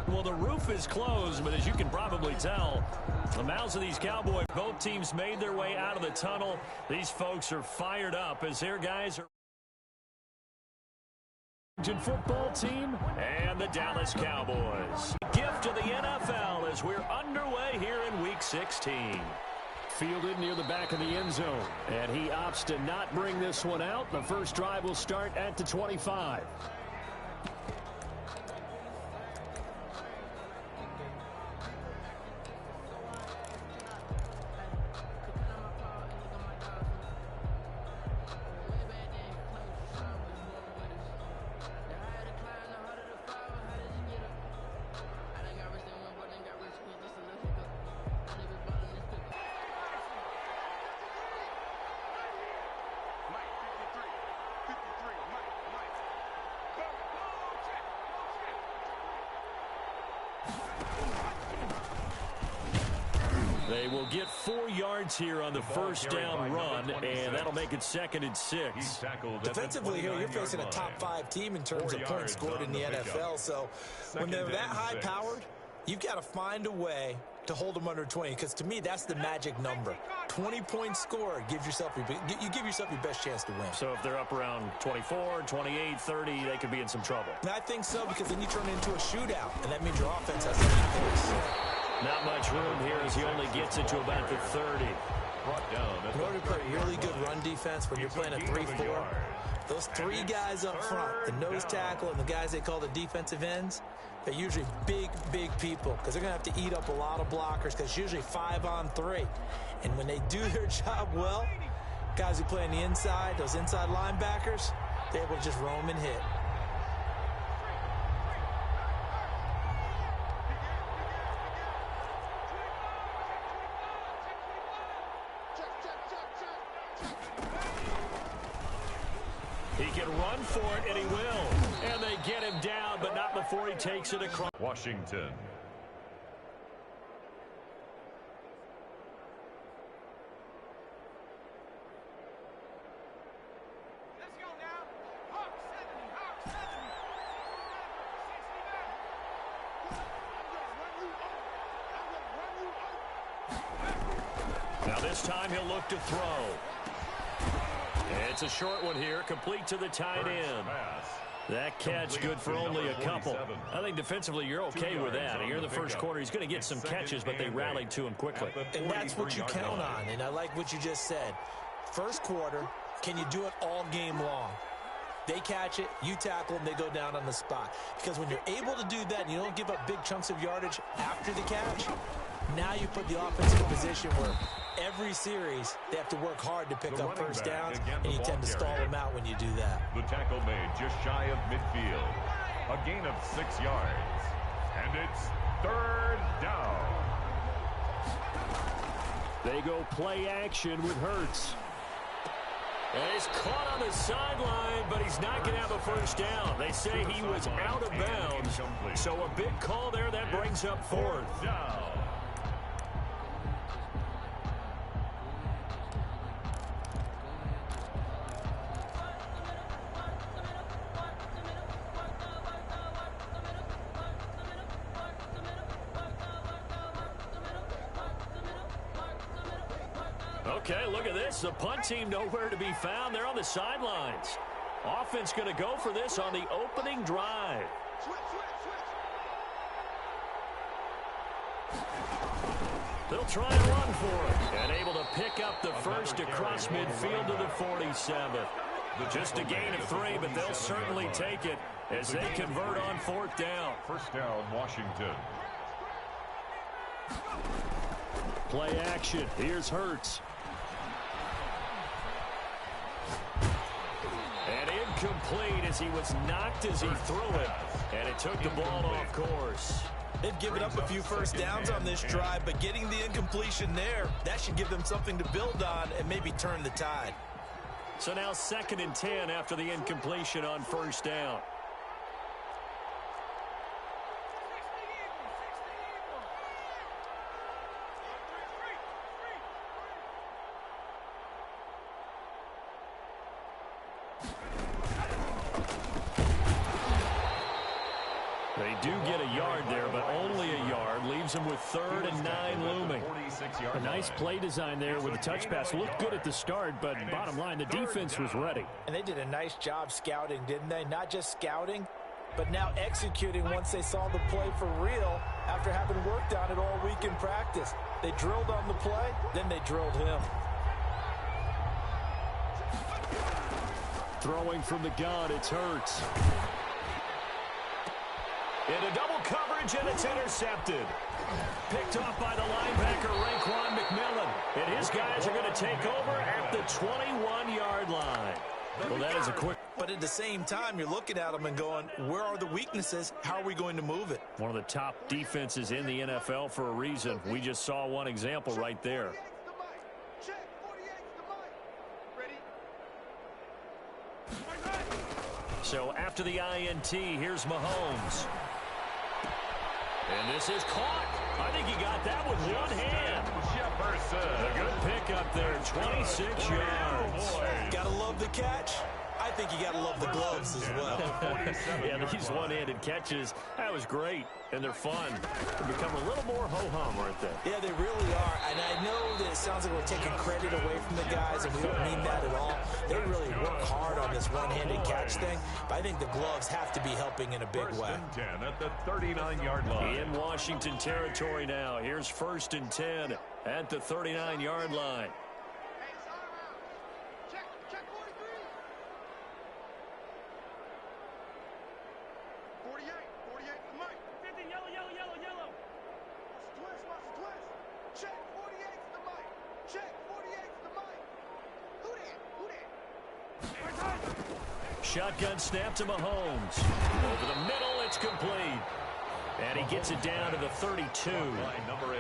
Well, the roof is closed, but as you can probably tell, the mouths of these Cowboys, both teams made their way out of the tunnel. These folks are fired up as their guys are football team and the Dallas Cowboys. Gift to the NFL as we're underway here in Week 16. Fielded near the back of the end zone, and he opts to not bring this one out. The first drive will start at the 25. They will get 4 yards here on the first down run, and that'll make it 2nd and 6. Defensively here, you're facing a top 5 team in terms of points scored in the NFL. So when they're that high-powered, you've got to find a way to hold them under 20, because to me, that's the magic number. 20 points scored, you give yourself your best chance to win. So if they're up around 24, 28, 30, they could be in some trouble. And I think so, because then you turn it into a shootout, and that means your offense has to keep pace. Not much room here as he only gets it to about the 30. In order to play a really good run defense when you're playing a 3-4, those 3 guys up front, the nose tackle and the guys they call the defensive ends, they're usually big, big people, because they're going to have to eat up a lot of blockers, because it's usually 5 on 3. And when they do their job well, guys who play on the inside, those inside linebackers, they're able to just roam and hit. He can run for it, and he will. And they get him down, but not before he takes it across. Washington. Let's go now. Hawk 70, Hawk 70. Now this time he'll look to throw. It's a short one here, complete to the tight end. That catch good for only a couple. I think defensively you're okay with that. Here in the first quarter, he's going to get some catches, but they rallied to him quickly. And that's what you count on, and I like what you just said. First quarter, can you do it all game long? They catch it, you tackle them, they go down on the spot. Because when you're able to do that and you don't give up big chunks of yardage after the catch, now you put the offense in a position where every series they have to work hard to pick up first downs, and you tend to stall them out when you do that. The tackle made just shy of midfield. A gain of 6 yards. And it's 3rd down. They go play action with Hurts. And he's caught on the sideline, but he's not going to have a first down. They say he was out of bounds. So a big call there that brings up 4th down. Okay, look at this. The punt team nowhere to be found. They're on the sidelines. Offense going to go for this on the opening drive. They'll try and run for it. And able to pick up the first across midfield to the 47th. Just a gain of 3, but they'll certainly take it as they convert on 4th down. First down, Washington. Play action. Here's Hurts. And incomplete as he was knocked as he threw it. And it took the ball off course. They've given up a few first downs on this drive, but getting the incompletion there, that should give them something to build on and maybe turn the tide. So now 2nd and 10 after the incompletion on first down. They do get a yard there, but only a yard. Leaves them with 3rd and 9 looming. A nice play design there with the touch pass. Looked good at the start, but bottom line, the defense was ready. And they did a nice job scouting, didn't they? Not just scouting, but now executing once they saw the play for real after having worked on it all week in practice. They drilled on the play, then they drilled him. Throwing from the gun, it's Hurts. Into double coverage, and it's intercepted. Picked off by the linebacker, Raekwon McMillan. And his guys are going to take over at the 21-yard line. Well, that is a quick... But at the same time, you're looking at them and going, where are the weaknesses? How are we going to move it? One of the top defenses in the NFL for a reason. We just saw one example right there. So after the INT, here's Mahomes. And this is caught. I think he got that with one hand. A good pickup there, 26 yards. Gotta love the catch. I think you gotta love the gloves as well. Yeah, these one-handed catches, that was great, and they're fun. They become a little more ho-hum, aren't they? Yeah, they really are, and I know that it sounds like we're taking credit away from the guys, and we don't mean that at all. They really work hard on this one-handed catch thing, but I think the gloves have to be helping in a big way. 1st and 10 at the 39-yard line. In Washington territory now. Here's 1st and 10 at the 39-yard line. Shotgun snap to Mahomes. Over the middle, it's complete. And he gets it down to the 32.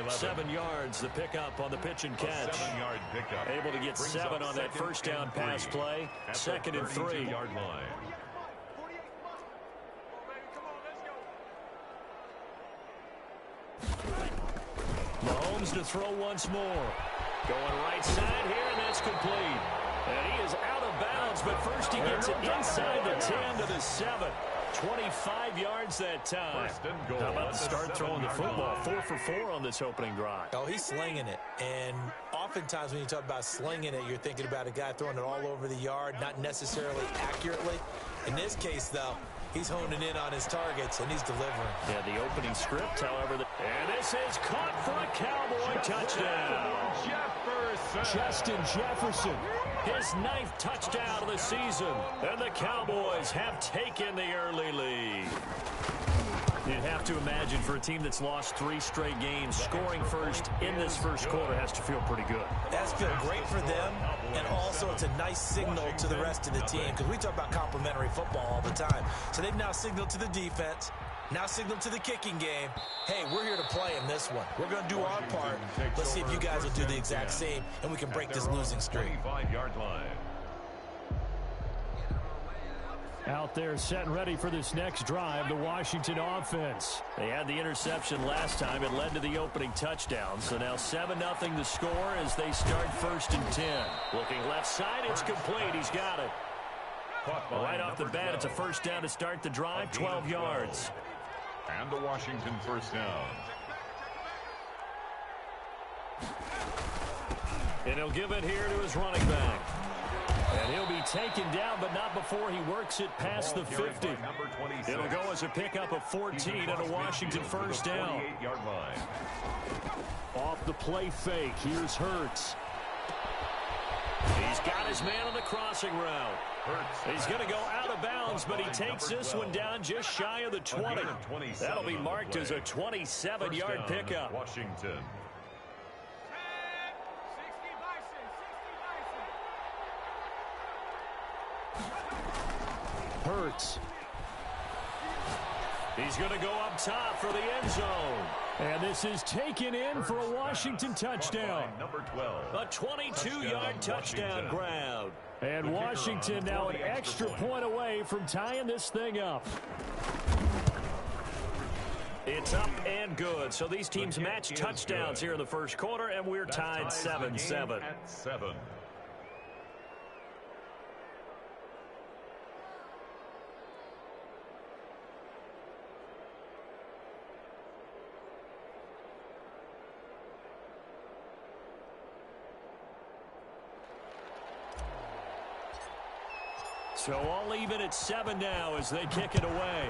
7 yards, the pickup on the pitch and catch. 7-yard pickup. Able to get 7 on that first down pass play. 2nd and 3. Yard line. Mahomes to throw once more. Going right side here, and that's complete. And he is out of bounds, but first he gets it inside the 10 to the 7. 25 yards that time. How about the start throwing the football? 4 for 4 on this opening drive. Oh, he's slinging it. And oftentimes when you talk about slinging it, you're thinking about a guy throwing it all over the yard, not necessarily accurately. In this case, though, he's honing in on his targets, and he's delivering. Yeah, the opening script, however. And this is caught for a Cowboy touchdown. Justin Jefferson, his 9th touchdown of the season. And the Cowboys have taken the early lead. You'd have to imagine for a team that's lost 3 straight games, scoring first in this first quarter has to feel pretty good. That's feel great for them, and also it's a nice signal to the rest of the team, because we talk about complimentary football all the time. So they've now signaled to the defense, now signaled to the kicking game, hey, we're here to play in this one. We're going to do our part. Let's see if you guys will do the exact same, and we can break this losing streak. 25-yard line. Out there set and ready for this next drive, the Washington offense. They had the interception last time. It led to the opening touchdown. So now 7-0 the score as they start 1st and 10. Looking left side, it's complete. He's got it. Right off the bat, it's a first down to start the drive, 12 yards. And the Washington first down. And he'll give it here to his running back. And he'll be taken down, but not before he works it past the 50. It'll go as a pickup of 14 and a Washington first down. Off the play fake, here's Hurts. He's got his man on the crossing route. He's going to go out of bounds, but he takes this one down just shy of the 20. That'll be marked as a 27-yard pickup. Washington. Hurts. He's going to go up top for the end zone. And this is taken in for a Washington touchdown. Number 12. A 22-yard touchdown grab. And Washington now an extra point away from tying this thing up. It's up and good. So these teams match touchdowns here in the first quarter, and we're tied 7-7. At 7. So all even at 7 now as they kick it away.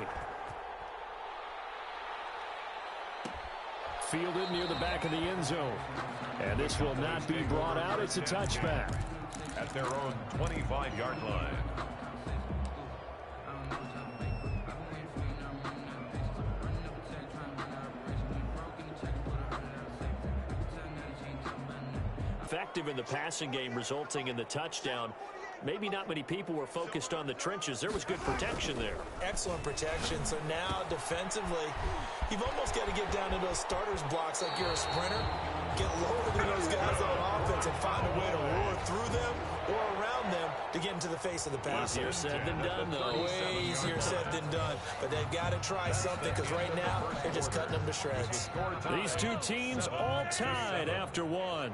Fielded near the back of the end zone. And this will not be brought out. It's a touchback. At their own 25-yard line. Effective in the passing game, resulting in the touchdown. Maybe not many people were focused on the trenches. There was good protection there. Excellent protection. So now defensively, you've almost got to get down to those starters blocks like you're a sprinter. Get lower than those guys on offense and find a way to roar through them or around them to get into the face of the passer. Easier said than done, though. Way easier said than done. But they've got to try something because right now they're just cutting them to shreds. These two teams all tied after one.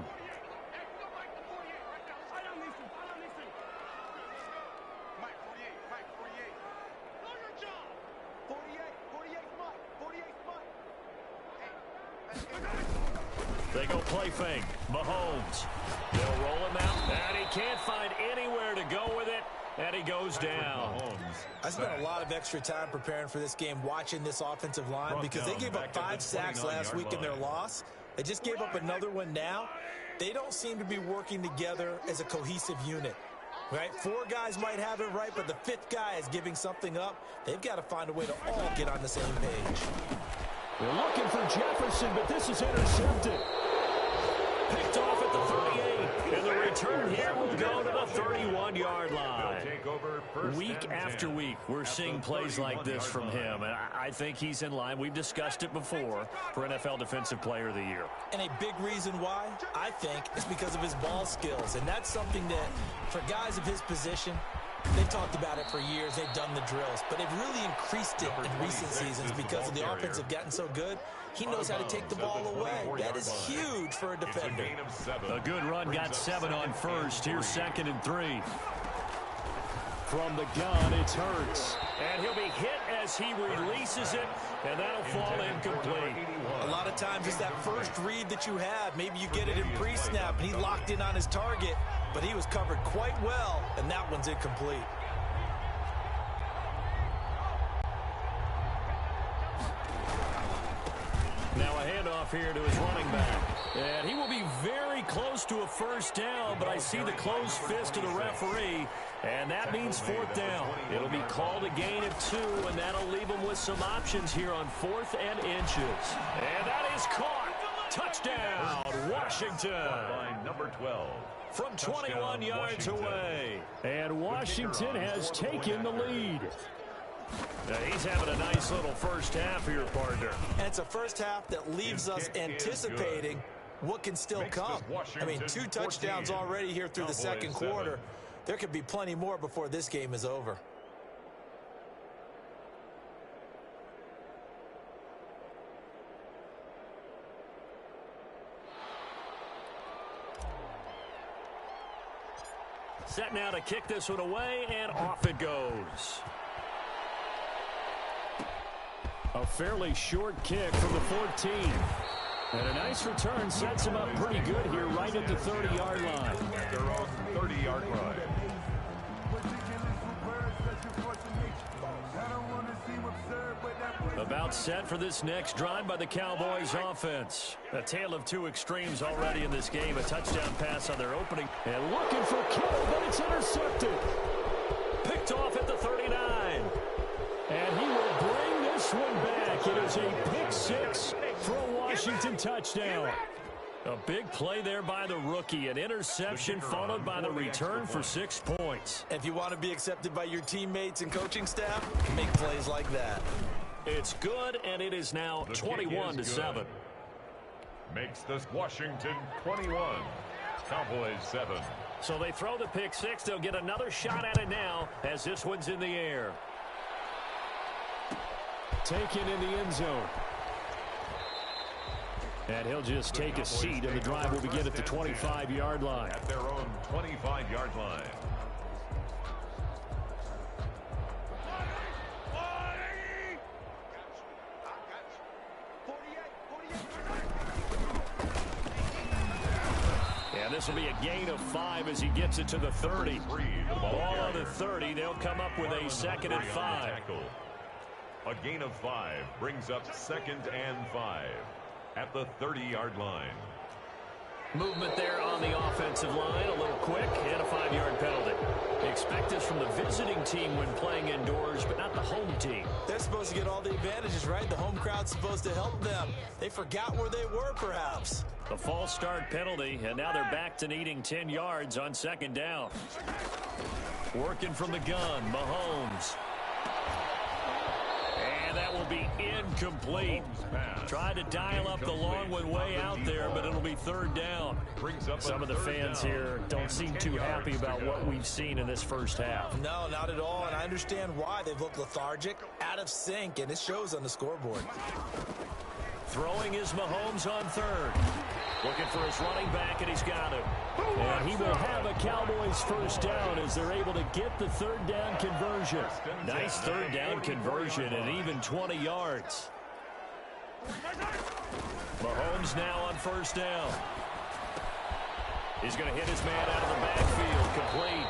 They go play fake. Mahomes. They'll roll him out. And he can't find anywhere to go with it. And he goes down. I spent a lot of extra time preparing for this game, watching this offensive line, because they gave up 5 sacks last week in their loss. They just gave up another one now. They don't seem to be working together as a cohesive unit. Right? 4 guys might have it right, but the 5th guy is giving something up. They've got to find a way to all get on the same page. They're looking for Jefferson, but this is intercepted. Picked off at the 38, and the return here will go to the 31-yard line. Week after week, we're seeing plays like this from him, and I think he's in line. We've discussed it before for NFL Defensive Player of the Year. And a big reason why, I think, is because of his ball skills, and that's something that, for guys of his position, they've talked about it for years. They've done the drills, but they've really increased it in recent seasons because of the offense have gotten so good. He knows how to take the ball away. That is huge for a defender. A good run got 7 on first. Here's 2nd and 3. From the gun, it's Hurts. And he'll be hit as he releases it, and that'll fall incomplete. A lot of times it's that first read that you have. Maybe you get it in pre-snap, and he locked in on his target, but he was covered quite well, and that one's incomplete. Now a handoff here to his running back. And he will be very close to a first down, but I see the closed fist of the referee, and that means 4th down. It'll be called a gain of 2, and that'll leave him with some options here on 4th and inches. And that is caught. Touchdown, Washington. Number 12. From 21 yards away. And Washington has taken the lead. Now he's having a nice little first half here, partner. And it's a first half that leaves us anticipating what can still come. I mean, 2 touchdowns already here through the second quarter. There could be plenty more before this game is over. Set now to kick this one away, and off it goes. A fairly short kick from the 14. And a nice return sets him up pretty good here right at the 30-yard line. Their own 30-yard line. About set for this next drive by the Cowboys offense. A tale of 2 extremes already in this game. A touchdown pass on their opening. And looking for Kittle, but it's intercepted. Picked off at the 39. And he will bring this one back. It is a pick 6 for a Washington touchdown. A big play there by the rookie. An interception followed by the return for 6 points. If you want to be accepted by your teammates and coaching staff, make plays like that. It's good, and it is now 21-7. Makes this Washington 21. Cowboys 7. So they throw the pick 6. They'll get another shot at it now as this one's in the air. Taken in the end zone. And he'll just take a seat, and the drive will begin at the 25-yard line. At their own 25-yard line. this will be a gain of 5 as he gets it to the 30. Ball on the 30. They'll come up with a 2nd and 5. A gain of 5 brings up 2nd and 5 at the 30-yard line. Movement there on the offensive line, a little quick, and a 5-yard penalty. Expect this from the visiting team when playing indoors, but not the home team. They're supposed to get all the advantages, right? The home crowd's supposed to help them. They forgot where they were, perhaps. A false start penalty, and now they're back to needing 10 yards on 2nd down. Working from the gun, Mahomes. And that will be incomplete. Tried to dial up the long one way out there, but it'll be 3rd down. Some of the fans here don't seem too happy about what we've seen in this first half. No, not at all, and I understand why. They've looked lethargic, out of sync, and it shows on the scoreboard. Throwing is Mahomes on 3rd. Looking for his running back, and he's got him. And he will have a Cowboys first down as they're able to get the 3rd down conversion. Nice 3rd down conversion and even 20 yards. Mahomes now on 1st down. He's going to hit his man out of the backfield. Complete.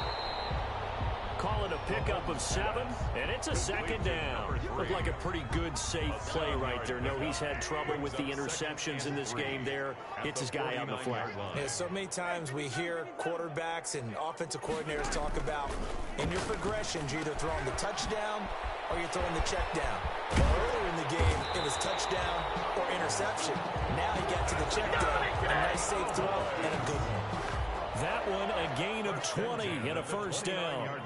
Call it a pickup of 7, and it's a 2nd down. Looked like a pretty good, safe play right there. No, he's had trouble with the interceptions in this game there. Hits his guy on the flat. Yeah, so many times we hear quarterbacks and offensive coordinators talk about in your progressions, you're either throwing the touchdown or you're throwing the check down. Earlier in the game, it was touchdown or interception. Now he got to the check down. A nice safe throw and a good one. That one a gain of 20 and a 1st down. Let's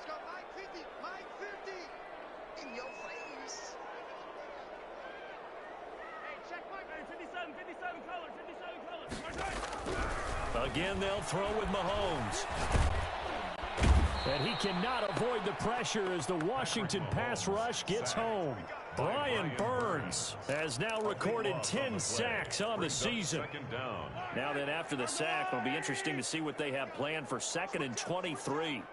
go, Mike 50, Mike 50. In your face. Hey, check Mike. Hey, 57 color. Again, they'll throw with Mahomes. And he cannot avoid the pressure as the Washington pass rush gets home. Brian Burns has now recorded 10 sacks on the season. Now then, after the sack, it'll be interesting to see what they have planned for 2nd and 23.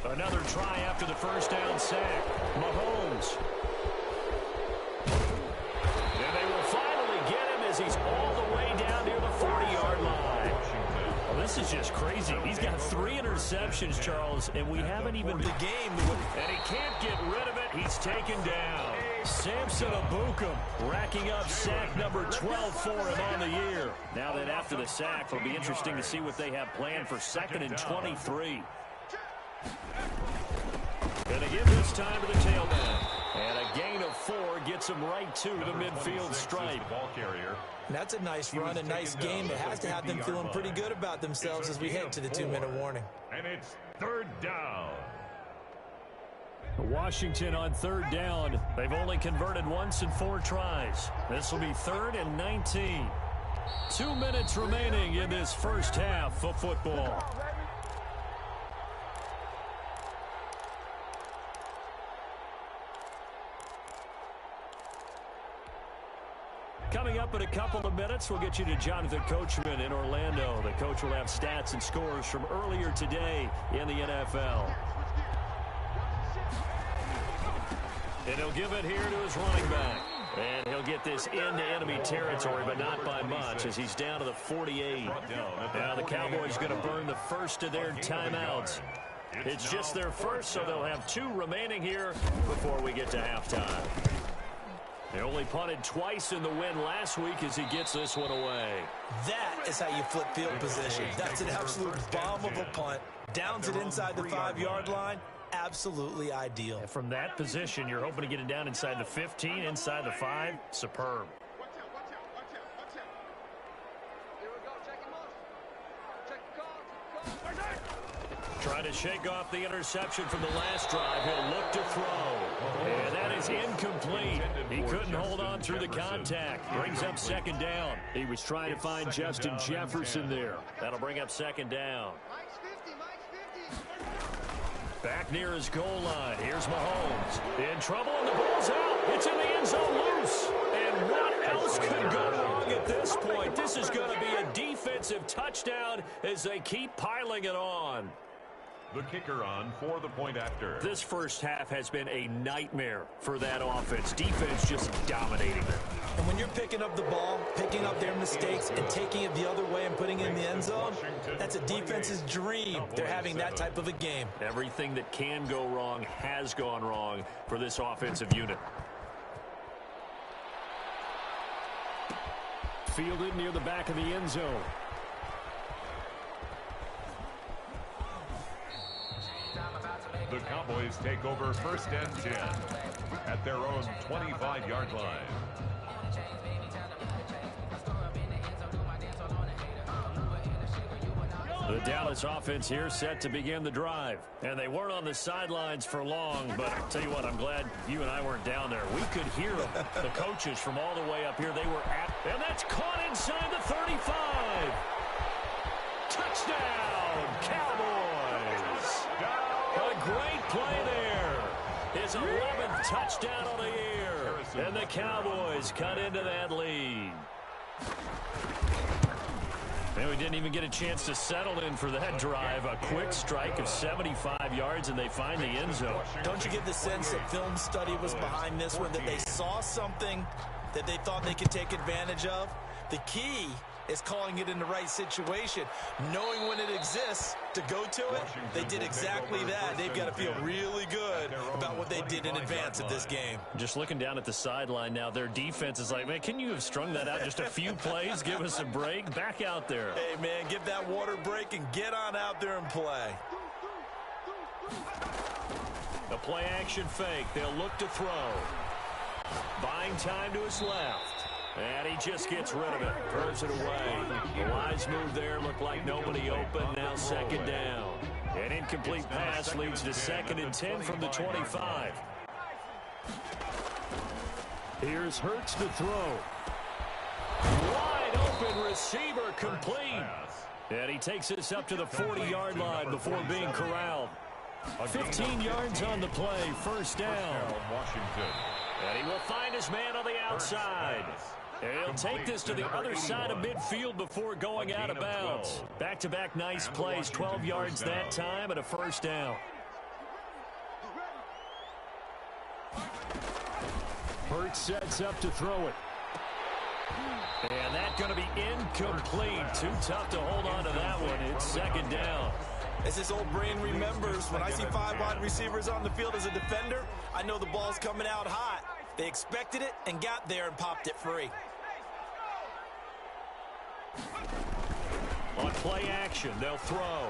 Another try after the 1st down sack. Mahomes. And they will finally get him as he's all the way down near the 40-yard line. Well, this is just crazy. He's got 3 interceptions, Charles, and we haven't even the game. And he can't get rid of it. He's taken down. Samson Abukum racking up sack number 12 for him on the year. Now that after the sack, it'll be interesting to see what they have planned for 2nd and 23. Going to give this time to the tailback. And a gain of 4 gets him right to the midfield stripe. That's a nice run, a nice game. It has to have them feeling pretty good about themselves as we head to the 2-minute warning. And it's 3rd down. Washington on 3rd down. They've only converted once in 4 tries. This will be 3rd and 19. 2 minutes remaining in this first half of football. Coming up in a couple of minutes, we'll get you to Jonathan Coachman in Orlando. The coach will have stats and scores from earlier today in the NFL. And he'll give it here to his running back. And he'll get this into enemy territory, but not by much, as he's down to the 48. Now the Cowboys going to burn the first of their timeouts. It's just their first, so they'll have 2 remaining here before we get to halftime. They only punted twice in the win last week as he gets this one away. That is how you flip field position. That's an absolute bomb of a punt. Downs it inside the 5-yard line. Absolutely ideal. And from that position, you're hoping to get it down inside the 15, inside the 5. Superb. Watch out. Here we go. Check him out. Check the call. Trying to shake off the interception from the last drive. He'll look to throw. And that is incomplete. He couldn't hold on through the contact. Brings up 2nd down. He was trying to find Justin Jefferson there. That'll bring up 2nd down. Mike's 50. Back near his goal line. Here's Mahomes. In trouble, and the ball's out. It's in the end zone loose. And what else could go wrong at this point? This is going to be a defensive touchdown as they keep piling it on. The kicker on for the point after. This first half has been a nightmare for that offense. Defense just dominating them. And when you're picking up the ball, picking up their mistakes, and taking it the other way and putting it in the end zone, that's a defense's dream. They're having that type of a game. Everything that can go wrong has gone wrong for this offensive unit. Fielded near the back of the end zone. The Cowboys take over 1st and 10 at their own 25-yard line. The Dallas offense here set to begin the drive. And they weren't on the sidelines for long, but I'll tell you what, I'm glad you and I weren't down there. We could hear them, the coaches from all the way up here. They were at, and that's caught inside the 35. Touchdown, Cowboys. A great play there. His 11th touchdown on the year. And the Cowboys cut into that lead. And we didn't even get a chance to settle in for that drive. A quick strike of 75 yards, and they find the end zone. Don't you get the sense that film study was behind this one, that they saw something that they thought they could take advantage of? The key is calling it in the right situation, knowing when it exists to go to it. They did exactly that. They've got to feel really good about what they did in advance of this game. Just looking down at the sideline now, their defense is like, man, can you have strung that out just a few plays? Give us a break. Back out there. Hey, man, give that water break and get on out there and play. The play action fake. They'll look to throw. Buying time to his left. And he just gets rid of it. Throws it away. The wise move there. Looked like nobody open. Now 2nd down. An incomplete pass leads to 2nd and 10 from the 25. Here's Hurts to throw. Wide open receiver complete. And he takes this up to the 40-yard line before being corralled. 15 yards on the play. 1st down. And he will find his man on the outside. He'll take this to the other side of midfield before going out of bounds. Back-to-back nice plays, 12 yards that time and a 1st down. Hurts sets up to throw it. And that's going to be incomplete. Too tough to hold on to that one. It's 2nd down. As his old brain remembers, when I see 5 wide receivers on the field as a defender, I know the ball's coming out hot. They expected it and got there and popped it free. On play action, they'll throw.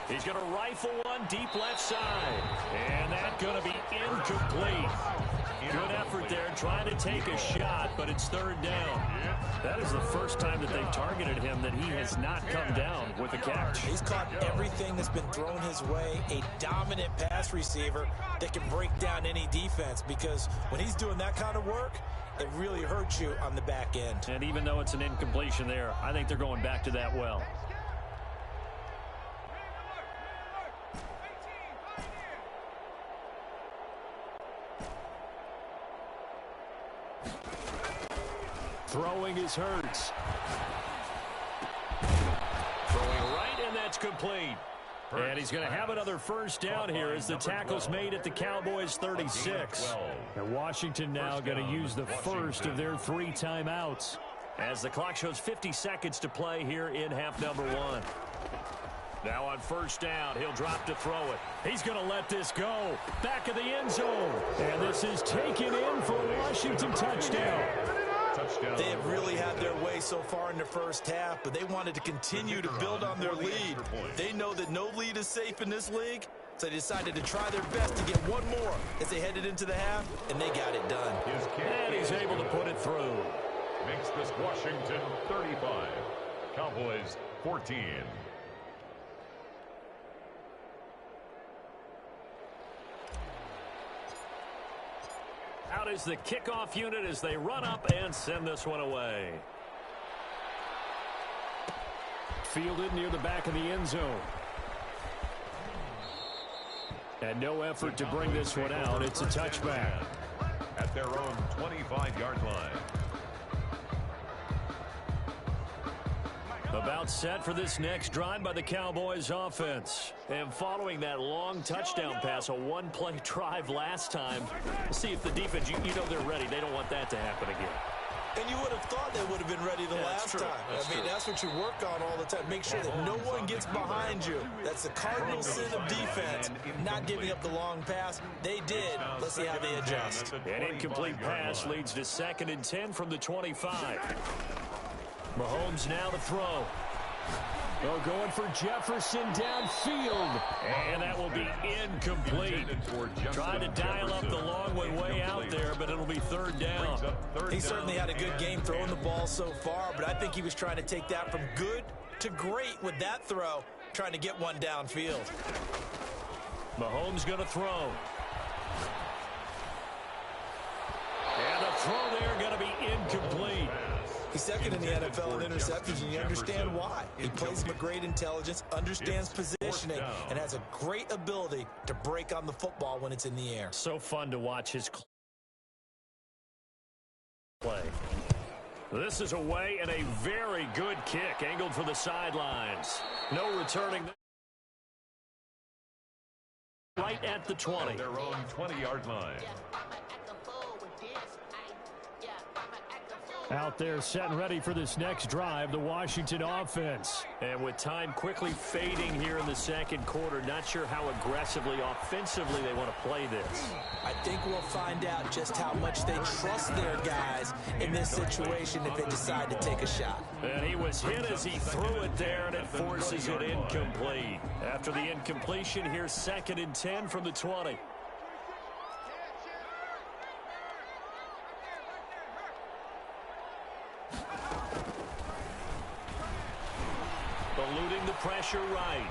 He's going to rifle one deep left side. And that's going to be incomplete. Good effort there, trying to take a shot, but it's 3rd down. That is the first time that they've targeted him that he has not come down with a catch. He's caught everything that's been thrown his way, a dominant pass receiver that can break down any defense, because when he's doing that kind of work, it really hurts you on the back end. And even though it's an incompletion there, I think they're going back to that well. Throwing is Hurts. Throwing right, and that's complete. And he's going to have another 1st down here as the tackle's made at the Cowboys 36. And Washington now going to use the first of their 3 timeouts as the clock shows 50 seconds to play here in half number 1. Now on 1st down, he'll drop to throw it. He's going to let this go. Back of the end zone. And this is taken in for a Washington touchdown. They have really had their way so far in the first half, but they wanted to continue to build on their lead. They know that no lead is safe in this league, so they decided to try their best to get one more as they headed into the half, and they got it done. And he's able to put it through. Makes this Washington 35, Cowboys 14. Out is the kickoff unit as they run up and send this one away. Fielded near the back of the end zone. And no effort to bring this one out. It's a touchback. At their own 25-yard line. About set for this next drive by the Cowboys offense. And following that long touchdown pass, a one-play drive last time. See if the defense, you know they're ready. They don't want that to happen again. And you would have thought they would have been ready the last time. That's what you work on all the time. Make sure that no one gets behind you. That's the cardinal sin of defense, not giving up the long pass. They did. Let's see how they adjust. An incomplete pass leads to 2nd and 10 from the 25. Mahomes now to throw. They're going for Jefferson downfield. And that will be incomplete. Trying to dial up the long way out there, but it'll be 3rd down. He certainly had a good game throwing the ball so far, but I think he was trying to take that from good to great with that throw, trying to get one downfield. Mahomes going to throw. And the throw there going to be incomplete. He's second in the NFL in interceptions, and you understand why. He plays with great intelligence, understands positioning, and has a great ability to break on the football when it's in the air. So fun to watch his play. This is away and a very good kick angled for the sidelines. No returning. Right at the 20. Their own 20-yard line. Out there set and ready for this next drive, the Washington offense. And with time quickly fading here in the second quarter, not sure how aggressively, offensively they want to play this. I think we'll find out just how much they trust their guys in this situation if they decide to take a shot. And he was hit as he threw it there, and it forces it incomplete. After the incompletion, here's 2nd and 10 from the 20. Eluding the pressure right.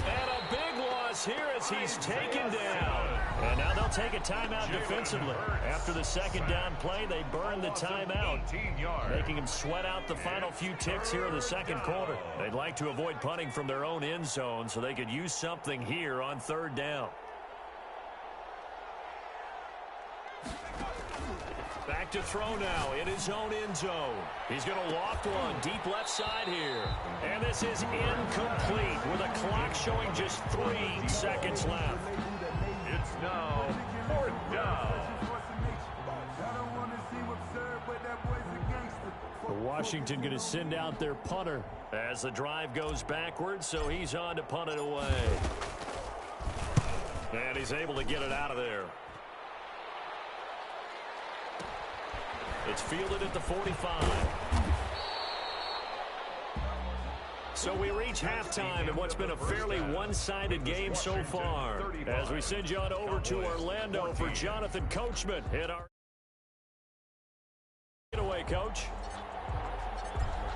And a big loss here as he's taken down. And now they'll take a timeout defensively. After the 2nd down play, they burn the timeout, making them sweat out the final few ticks here in the second quarter. They'd like to avoid punting from their own end zone so they could use something here on 3rd down. Back to throw now in his own end zone. He's going to loft one deep left side here. And this is incomplete with a clock showing just 3 seconds left. It's now 4th down. Washington going to send out their punter as the drive goes backwards, so he's on to punt it away. And he's able to get it out of there. It's fielded at the 45. So we reach halftime in what's been a fairly one-sided game so far. As we send you on over to Orlando for Jonathan Coachman. Hit our away, Coach.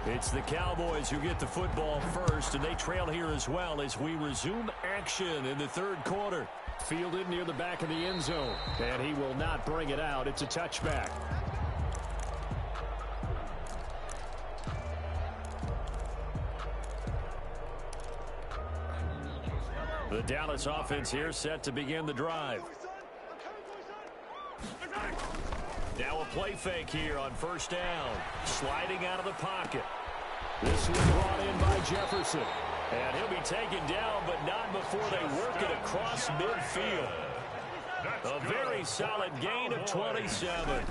It's the Cowboys who get the football first, and they trail here as well as we resume action in the 3rd quarter. Fielded near the back of the end zone, and he will not bring it out. It's a touchback. The Dallas offense here set to begin the drive. Now a play fake here on 1st down. Sliding out of the pocket. This was brought in by Jefferson. And he'll be taken down, but not before they work it across midfield. A very solid gain of 27.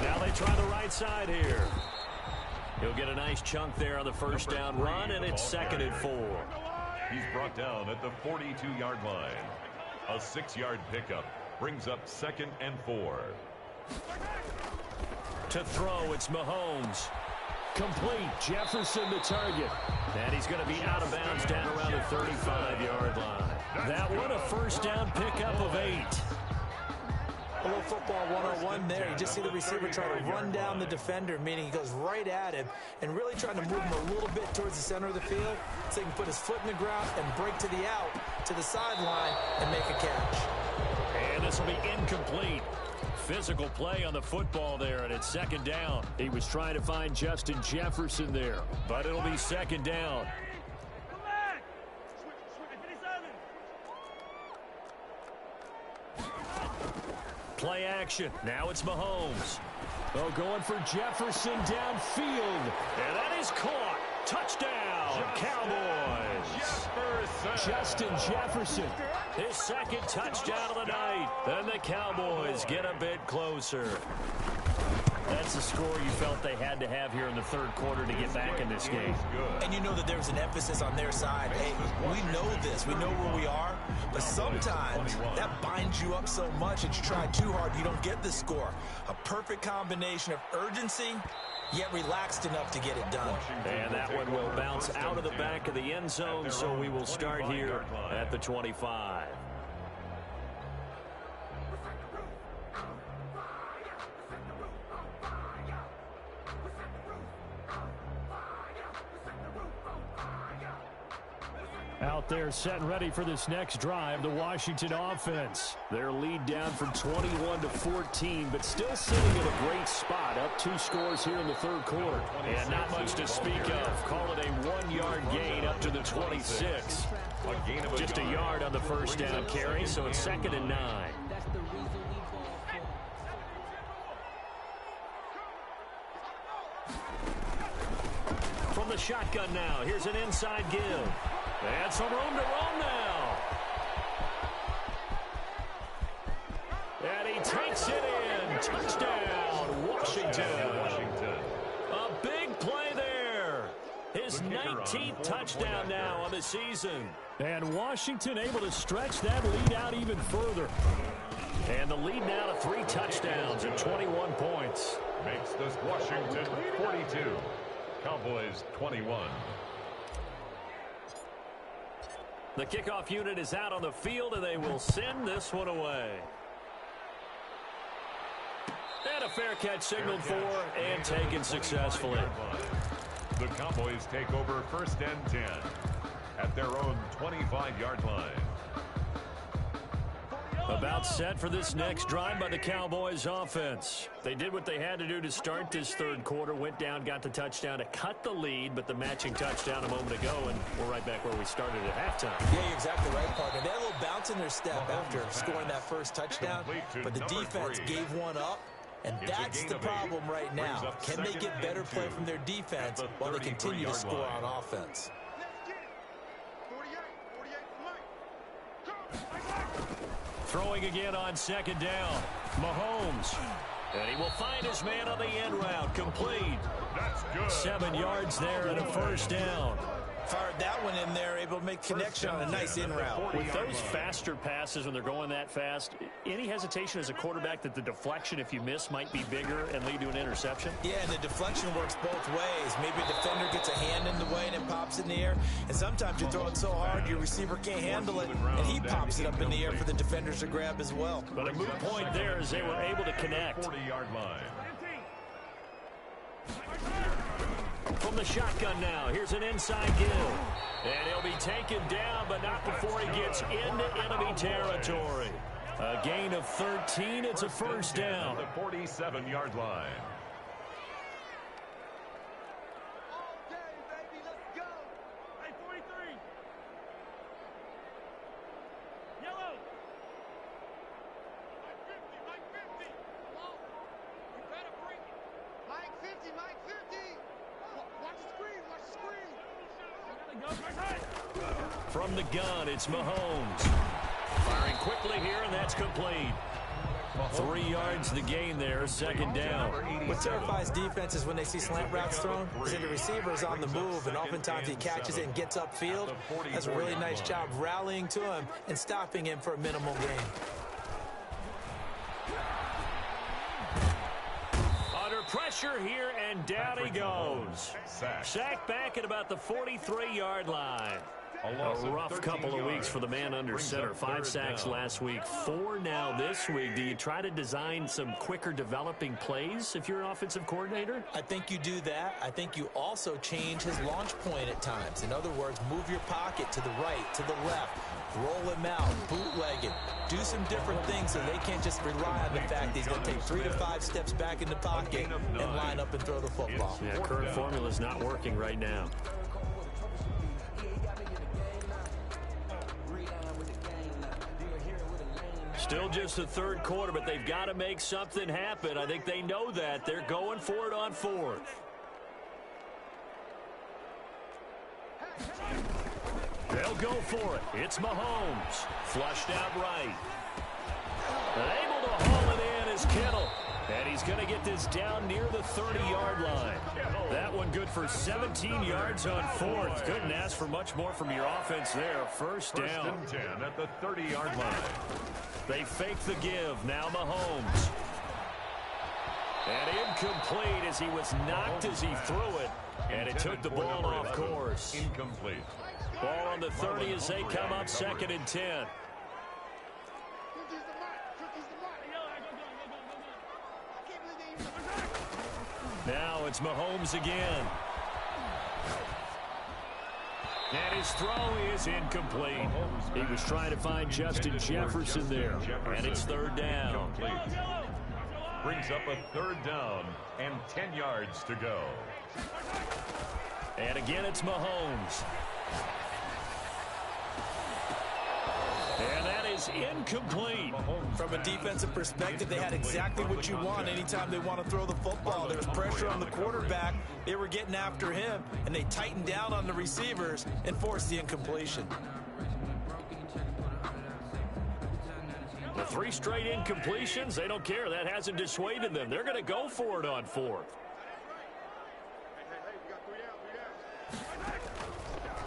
Now they try the right side here. He'll get a nice chunk there on the 1st down run, and it's 2nd and 4. He's brought down at the 42-yard line. A 6-yard pickup brings up 2nd and 4. To throw, it's Mahomes. Complete. Jefferson the target. And he's going to be out of bounds down around the 35-yard line. That one a 1st down pickup of 8. A little football 101 there. You just see the receiver try to run down the defender, meaning he goes right at him and really trying to move him a little bit towards the center of the field so he can put his foot in the ground and break to the out, to the sideline, and make a catch. And this will be incomplete. Physical play on the football there, and it's 2nd down. He was trying to find Justin Jefferson there, but it'll be 2nd down. Play action. Now it's Mahomes. Oh, going for Jefferson downfield. And that is caught. Touchdown, Cowboys. Justin Jefferson. His second touchdown of the night. And the Cowboys get a bit closer. That's the score you felt they had to have here in the third quarter to get back in this game. And you know that there's an emphasis on their side. Hey, we know this. We know where we are. But sometimes that binds you up so much that you try too hard, you don't get the score. A perfect combination of urgency, yet relaxed enough to get it done. And that one will bounce out of the back of the end zone, so we will start here at the 25. Out there set and ready for this next drive, the Washington offense. Their lead down from 21 to 14, but still sitting in a great spot, up 2 scores here in the third quarter. And not much to speak of. Call it a 1-yard gain up to the 26. Just a yard on the first down carry, so it's 2nd and 9. From the shotgun now, here's an inside give. And some room to run now. And he takes it in. Touchdown, Washington. A big play there. His 19th touchdown now on the season. And Washington able to stretch that lead out even further. And the lead now to 3 touchdowns and 21 points. Makes this Washington 42. Cowboys 21. The kickoff unit is out on the field, and they will send this one away. And a fair catch signaled for and taken successfully. The Cowboys take over 1st and 10 at their own 25-yard line. About set for this next drive by the Cowboys offense. They did what they had to do to start this third quarter. Went down, got the touchdown to cut the lead, but the matching touchdown a moment ago, and we're right back where we started at halftime. Yeah, you're exactly right, partner. They had a little bounce in their step after scoring that first touchdown, but the defense gave one up, and that's the problem right now. Can they get better play from their defense while they continue to score on offense? Throwing again on 2nd down. Mahomes. And he will find his man on the end route. Complete. That's good. 7 yards there and a 1st down. Fired that one in there, able to make connection on a nice in route. With those faster passes when they're going that fast, any hesitation as a quarterback that the deflection, if you miss, might be bigger and lead to an interception? Yeah, and the deflection works both ways. Maybe a defender gets a hand in the way and it pops in the air. And sometimes you throw it so hard your receiver can't handle it, and he pops it up in the air for the defenders to grab as well. But a moot point there as they were able to connect. 40-yard line. From the shotgun now, here's an inside give. And he'll be taken down, but not before he gets into enemy territory. A gain of 13, it's a 1st down. The 47-yard line. All day, baby, let's go. Hey, 43. Yellow. Mike 50. Hello? You better bring it. Mike 50, Mike 50. Watch the screen, watch the screen. From the gun, it's Mahomes. Firing quickly here, and that's complete. 3 yards the gain there, 2nd down. What terrifies defenses when they see slant routes thrown is that the receiver is on the move, and oftentimes he catches it and gets upfield. Does a really nice job rallying to him and stopping him for a minimal gain. Under pressure here, and down he goes. Sacked back at about the 43-yard line. A rough couple of weeks for the man under center. 5 sacks last week, 4 now this week. Do you try to design some quicker developing plays if you're an offensive coordinator? I think you do that. I think you also change his launch point at times. In other words, move your pocket to the right, to the left, roll him out, bootleg it. Do some different things so they can't just rely on the fact that he's going to take 3 to 5 steps back in the pocket and line up and throw the football. Yeah, current formula is not working right now. Still just the third quarter, but they've got to make something happen. I think they know that. They're going for it on fourth. They'll go for it. It's Mahomes. Flushed out right. Able to haul it in is Kittle. And he's going to get this down near the 30-yard line. That one good for 17 yards on fourth. Couldn't ask for much more from your offense there. First down. First and 10 at the 30-yard line. They fake the give. Now Mahomes. And incomplete as he was knocked as he threw it. And it took the ball off course. Incomplete. Ball on the 30 as they come up second and 10. Now it's Mahomes again. And his throw is incomplete. He was trying to find Justin Jefferson there. And it's third down. Brings up a third down and 10 yards to go. And again it's Mahomes. And that is incomplete. From a defensive perspective, they had exactly what you want anytime they want to throw the football. There was pressure on the quarterback. They were getting after him, and they tightened down on the receivers and forced the incompletion. The 3 straight incompletions, they don't care. That hasn't dissuaded them. They're going to go for it on fourth.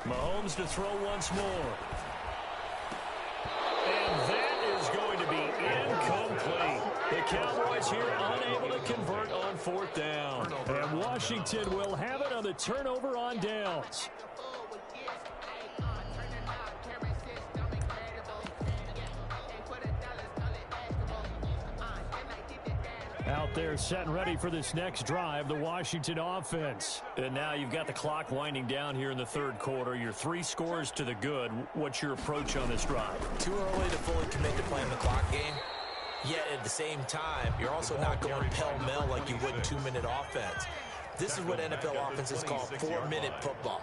Mahomes to throw once more. And that is going to be incomplete. The Cowboys here unable to convert on fourth down. And Washington will have it on the turnover on downs. Out there set and ready for this next drive, the Washington offense. And now you've got the clock winding down here in the third quarter. Your 3 scores to the good. What's your approach on this drive? Too early to fully commit to playing the clock game. Yet at the same time, you're also not going pell-mell like you would 2-minute offense. This is what NFL offenses call 4-minute football.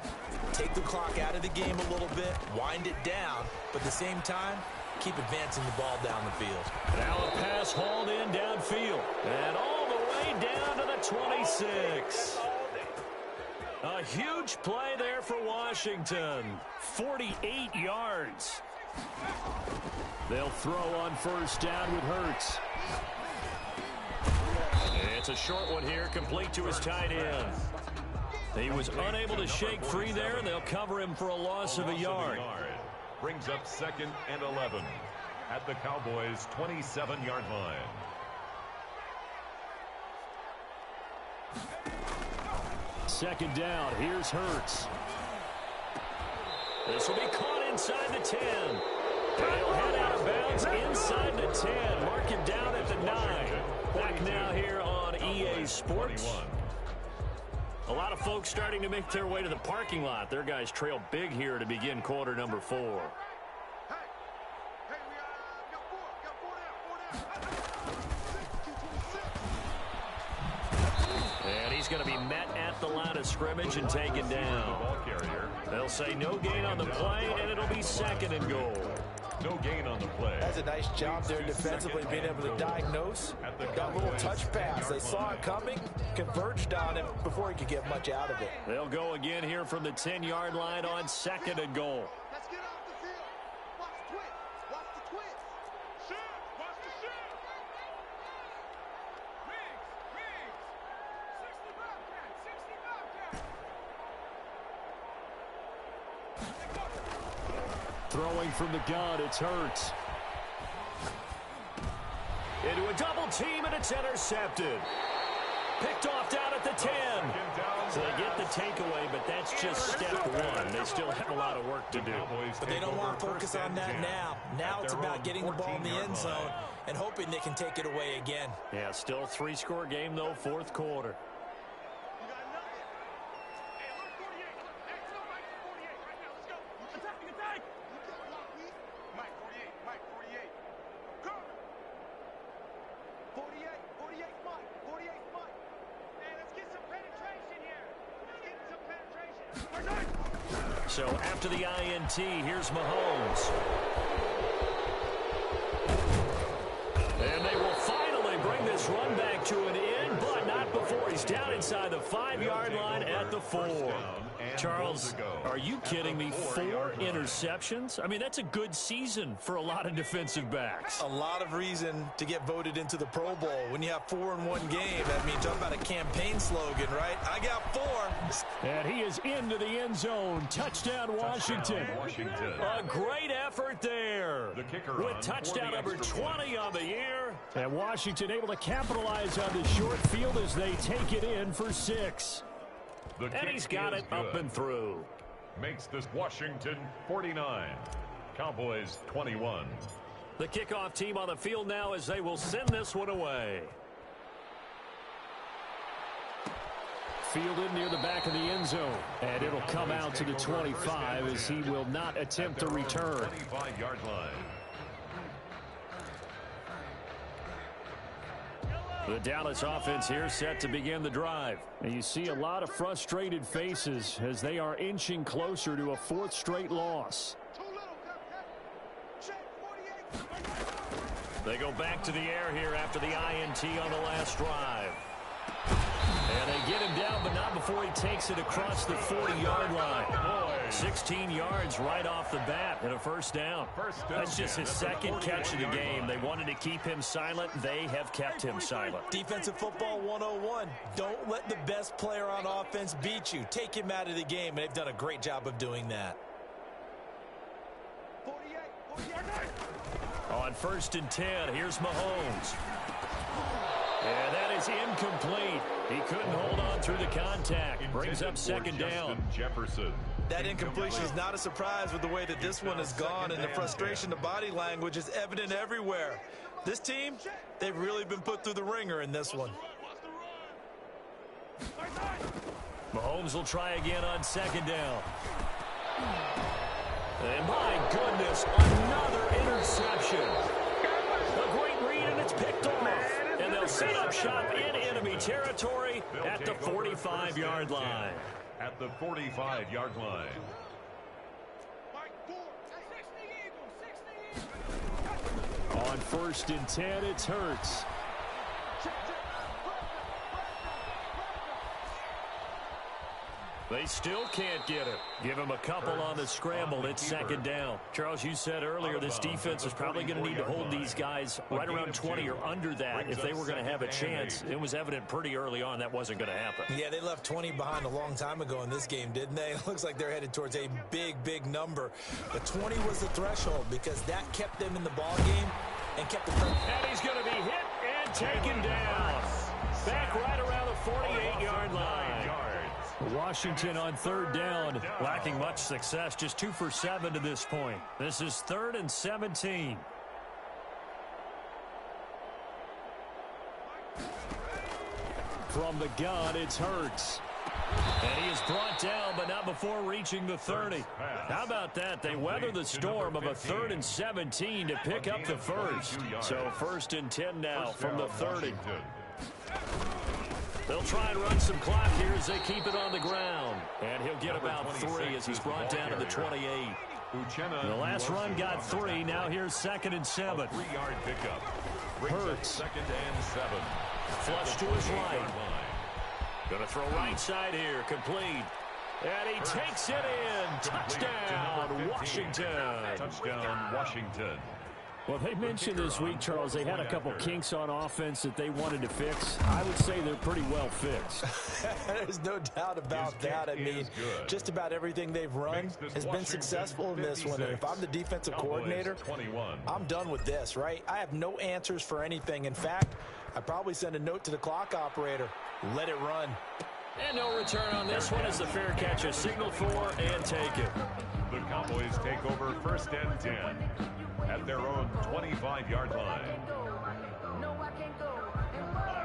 Take the clock out of the game a little bit, wind it down, but at the same time, keep advancing the ball down the field. Now a pass hauled in downfield. And all the way down to the 26. A huge play there for Washington. 48 yards. They'll throw on first down with Hurts. It's a short one here, complete to his tight end. He was unable to shake free there, and they'll cover him for a loss of a yard. Brings up second and 11 at the Cowboys' 27-yard line. Second down, here's Hurts. This will be caught inside the 10. He'll head out of bounds inside the 10. Mark him down at the 9. Back now here on EA Sports. A lot of folks starting to make their way to the parking lot. Their guys trail big here to begin quarter number 4. And he's going to be met at the line of scrimmage and taken down. They'll say no gain on the play, and it'll be second and goal. No gain on the play. That's a nice job there defensively, being able to diagnose. Got a little touch pass. They saw it coming, converged on him before he could get much out of it. They'll go again here from the 10-yard line on second and goal. Let's get off the field. Watch the twist. Watch the twist. Shoot. Watch the shoot. Riggs. 60 Bobcat. 60 Bobcat. Throwing from the gun, it's Hurts. Into a double team, and it's intercepted. Picked off down at the 10. So they get the takeaway, but that's just step one. They still have a lot of work to do. But they don't want to focus on that now. Now it's about getting the ball in the end zone and hoping they can take it away again. Yeah, still 3-score game, though, fourth quarter. You got nothing. Hey, look, 48. Look, hey, let's go right to 48 right now. Let's go. Attack. You can't block me. Mike, 48. Mike, 48. Come. 48. 48's Mike. 48's Mike. Hey, let's get some penetration here. Let's get some penetration. We're done. So after the INT, here's Mahomes. this run back to an end, but not before he's down inside the 5-yard line at the 4. Charles, are you kidding me? 4 interceptions? I mean, that's a good season for a lot of defensive backs. A lot of reason to get voted into the Pro Bowl. When you have 4 in one game, I mean, talk about a campaign slogan, right? I got 4. And he is into the end zone. Touchdown, Washington. A great effort there. With touchdown number 20 on the year. And Washington able to capitalize on the short field as they take it in for 6. And he's got it up and through. Makes this Washington 49. Cowboys 21. The kickoff team on the field now as they will send this one away. Fielded near the back of the end zone. And it'll come out to the 25 as he will not attempt to return. 25-yard line. The Dallas offense here set to begin the drive. And you see a lot of frustrated faces as they are inching closer to a 4th straight loss. They go back to the air here after the INT on the last drive. And they get him down, but not before he takes it across the 40-yard line. 16 yards right off the bat and a first down. That's just his 2nd catch of the game. They wanted to keep him silent. They have kept him silent. Defensive football 101. Don't let the best player on offense beat you. Take him out of the game, and they've done a great job of doing that. On 1st and 10, here's Mahomes. And that is incomplete. He couldn't hold on through the contact. Brings up 2nd down. Jefferson. That incompletion is not a surprise with the way that this one has gone, and the frustration, the body language is evident everywhere. This team, they've really been put through the ringer in this one. Mahomes will try again on 2nd down. And my goodness, another interception. A great read, and it's picked off. And they'll set up shop in enemy territory at the 45-yard line. At the 45-yard line. On 1st and 10, it's Hurts. They still can't get it. Give him a couple on the scramble. It's 2nd down. Charles, you said earlier this defense is probably going to need to hold these guys right around 20 or under that if they were going to have a chance. It was evident pretty early on that wasn't going to happen. Yeah, they left 20 behind a long time ago in this game, didn't they? It looks like they're headed towards a big, big number. But 20 was the threshold because that kept them in the ball game and kept the... And he's going to be hit and taken down. Back right around the 48-yard line. Washington on 3rd down, lacking much success, just 2 for 7 to this point. This is 3rd and 17. From the gun, it's Hurts. And he is brought down, but not before reaching the 30. How about that? They weather the storm of a 3rd and 17 to pick up the first. So 1st and 10 now from the 30. They'll try and run some clock here as they keep it on the ground. And he'll get about 3 as he's brought down to the 28. The last run got 3. Now here's 2nd and 7. 3-yard pickup. Hurts. 2nd and 7. Flush to his right. Going to throw right side here. Complete. And he takes it in. Touchdown, Washington. Touchdown, Washington. Well, they mentioned this week, Charles, they had a couple kinks on offense that they wanted to fix. I would say they're pretty well fixed. There's no doubt about that. I mean, just about everything they've run has been successful in this one. And if I'm the defensive coordinator, I'm done with this, right? I have no answers for anything. In fact, I'd probably send a note to the clock operator. Let it run. And no return on this one as the fair catch is signaled for and taken. The Cowboys take over 1st and 10 at their own 25-yard line.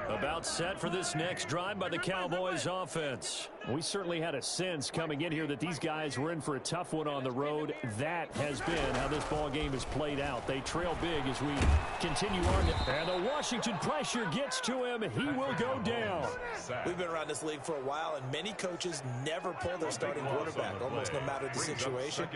About set for this next drive by the Cowboys offense. We certainly had a sense coming in here that these guys were in for a tough one on the road. That has been how this ball game has played out. They trail big as we continue on. And the Washington pressure gets to him. He will go down. We've been around this league for a while, and many coaches never pull their starting quarterback, almost no matter the situation.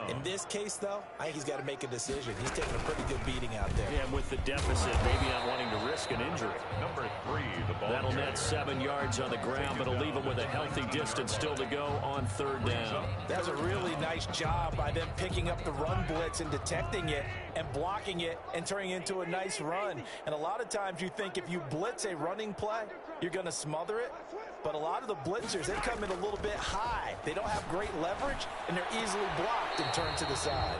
In this case, though, I think he's got to make a decision. He's taking a pretty good beating out there. Yeah, and with the deficit, maybe not wanting to risk an injury. Number 3, the ball. That'll net 7 yards on the ground, but it'll leave him with a healthy distance still to go on 3rd down. That's a really nice job by them picking up the run blitz and detecting it and blocking it and turning it into a nice run. And a lot of times you think if you blitz a running play, you're going to smother it. But a lot of the blitzers, they come in a little bit high. They don't have great leverage, and they're easily blocked and turned to the side.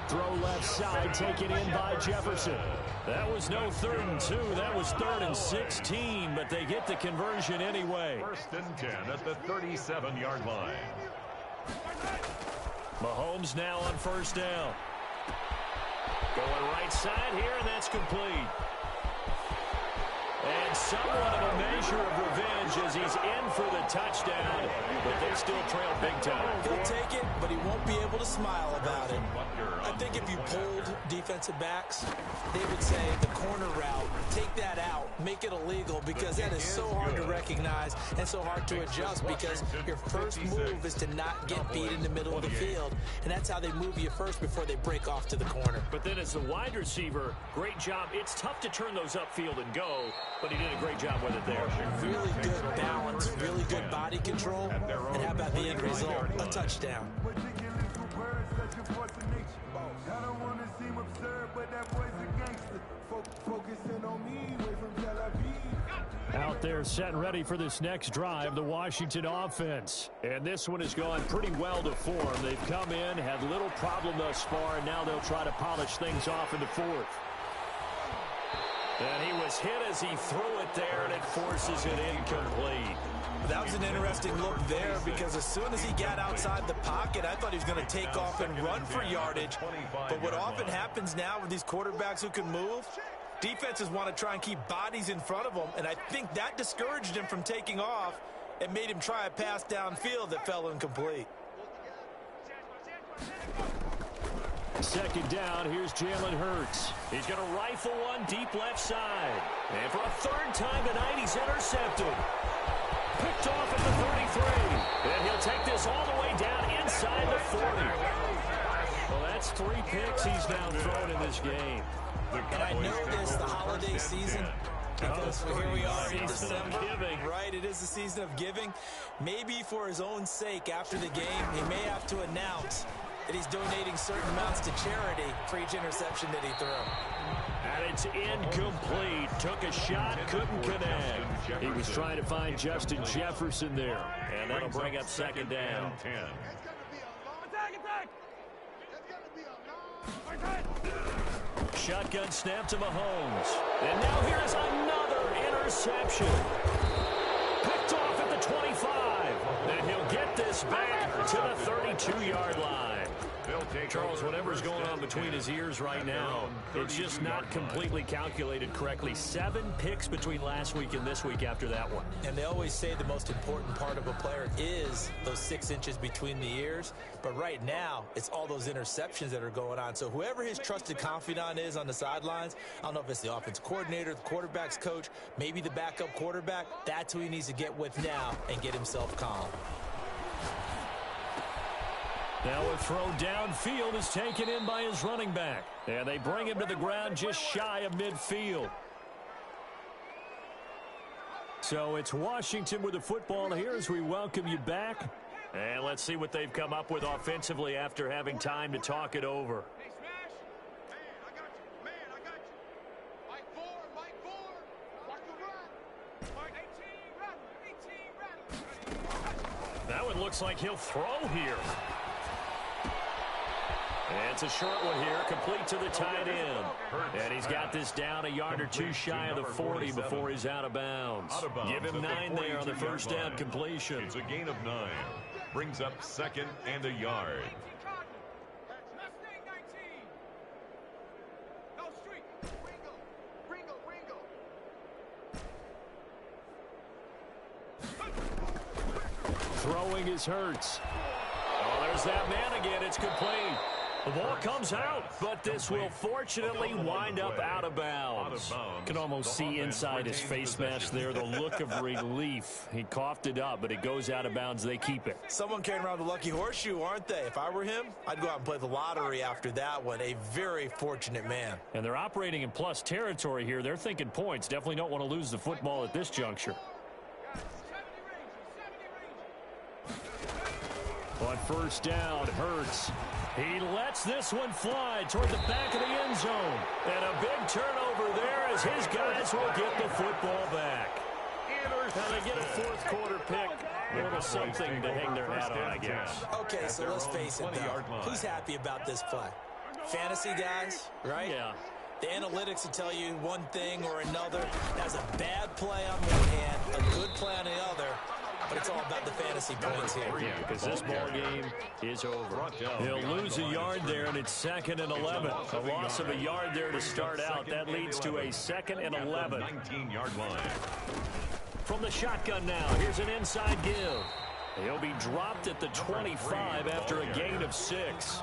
Throw left side, taken in by Jefferson. That was no 3rd and 2. That was 3rd and 16, but they get the conversion anyway. 1st and 10 at the 37-yard line. Mahomes now on 1st down. Going right side here, and that's complete. And somewhat of a measure of revenge as he's in for the touchdown, but they still trail big time. He'll take it, but he won't be able to smile about it. I think if you polled defensive backs, they would say the corner route, take that out, make it illegal, because that is so hard to recognize and so hard to adjust, because your first move is to not get beat in the middle of the field, and that's how they move you first before they break off to the corner. But then as the wide receiver, great job. It's tough to turn those upfield and go, but he did a great job with it there. Really good balance, really good body control, and how about the end result? A touchdown. I don't want to seem absurd, but that boy's a gangster. Focusing on me, away from Tel Aviv. Out there set and ready for this next drive, the Washington offense. And this one has gone pretty well to form. They've come in, had little problem thus far, and now they'll try to polish things off in the 4th. And he was hit as he threw it there, and it forces it incomplete. That was an interesting look there, because as soon as he got outside the pocket, I thought he was going to take off and run for yardage. But what often happens now with these quarterbacks who can move, defenses want to try and keep bodies in front of them, and I think that discouraged him from taking off and made him try a pass downfield that fell incomplete. 2nd down, here's Jalen Hurts. He's going to rifle one deep left side. And for a 3rd time tonight, he's intercepted. Picked off at the 33. And he'll take this all the way down inside the 40. Well, that's 3 picks he's now thrown in this game. And I know this, the holiday season, because here we are in December, right? It is the season of giving. Maybe for his own sake, after the game, he may have to announce that he's donating certain amounts to charity for each interception that he threw. And it's incomplete. Took a shot, couldn't connect. He was trying to find Justin Jefferson there. And that'll bring up 2nd down. Shotgun snap to Mahomes. And now here's another interception. Picked off at the 25. And he'll get this back to the 32-yard line. Charles, whatever's going on between his ears right now, it's just not completely calculated correctly. 7 picks between last week and this week after that one. And they always say the most important part of a player is those 6 inches between the ears. But right now, it's all those interceptions that are going on. So whoever his trusted confidant is on the sidelines, I don't know if it's the offense coordinator, the quarterback's coach, maybe the backup quarterback, that's who he needs to get with now and get himself calm. Now a throw downfield is taken in by his running back. And they bring him to the ground just shy of midfield. So it's Washington with the football here as we welcome you back. And let's see what they've come up with offensively after having time to talk it over. Hey, Smash. Man, I got you. Mike 4, Mike 4. Watch the run. Mike 18, run. That one looks like he'll throw here. And it's a short one here, complete to the tight end. And he's got this down a yard or 2 shy of the 40 before he's out of bounds. Give him 9 there on the 1st down completion. It's a gain of 9. Brings up 2nd and a yard. Mustang 19. No street. Ringo. Throwing is Hurts. Oh, there's that man again. It's complete. The ball comes out, but this will fortunately wind up out of bounds. Can almost see inside his face mask there the look of relief. He coughed it up, but it goes out of bounds. They keep it. Someone carrying around the lucky horseshoe, aren't they? If I were him, I'd go out and play the lottery after that one. A very fortunate man. And they're operating in plus territory here. They're thinking points. Definitely don't want to lose the football at this juncture. On first down, Hurts. He lets this one fly toward the back of the end zone. And a big turnover there as his guys will get the football back. And they get a fourth quarter pick. A little something to hang their hat on, I guess. Okay, so let's face it, though. Who's happy about this play? Fantasy guys, right? Yeah. The analytics will tell you one thing or another. That's a bad play on one hand, a good play on the other. But it's all about the fantasy points here. Yeah, because this ball game is over. He'll lose a yard there, and it's 2nd and 11. A loss of a yard there to start out. That leads to a 2nd and 11. 19-yard line. From the shotgun now, here's an inside give. He'll be dropped at the 25 after a gain of 6.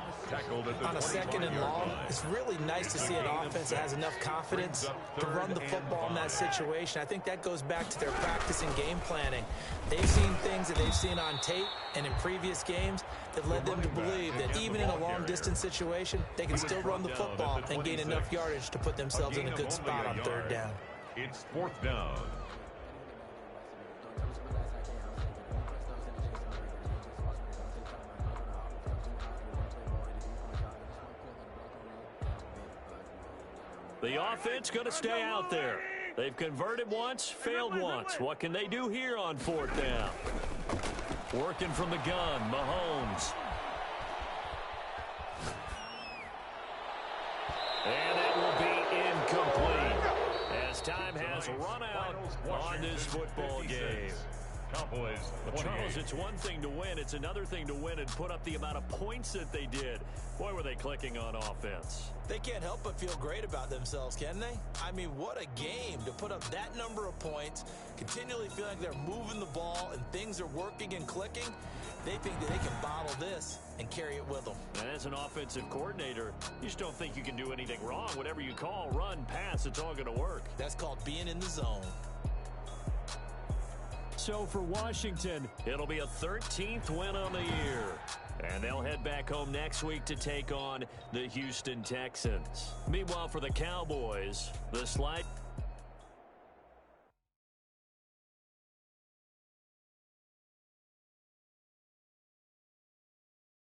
On a 2nd and long, it's really nice to see an offense that has enough confidence to run the football in that situation. I think that goes back to their practice and game planning. They've seen things that they've seen on tape and in previous games that led them to believe that even in a long-distance situation, they can still run the football and gain enough yardage to put themselves in a good spot on 3rd down. It's 4th down. The offense going to stay out there. They've converted once, failed once. What can they do here on 4th down? Working from the gun, Mahomes. And it will be incomplete as time has run out on this football game. Cowboys, Well, Charles, it's one thing to win. It's another thing to win and put up the amount of points that they did. Boy, were they clicking on offense. They can't help but feel great about themselves, can they? I mean, what a game to put up that number of points, continually feeling like they're moving the ball and things are working and clicking. They think that they can bottle this and carry it with them. And as an offensive coordinator, you just don't think you can do anything wrong. Whatever you call, run, pass, it's all going to work. That's called being in the zone. So for Washington, it'll be a 13th win on the year. And they'll head back home next week to take on the Houston Texans. Meanwhile, for the Cowboys, the slide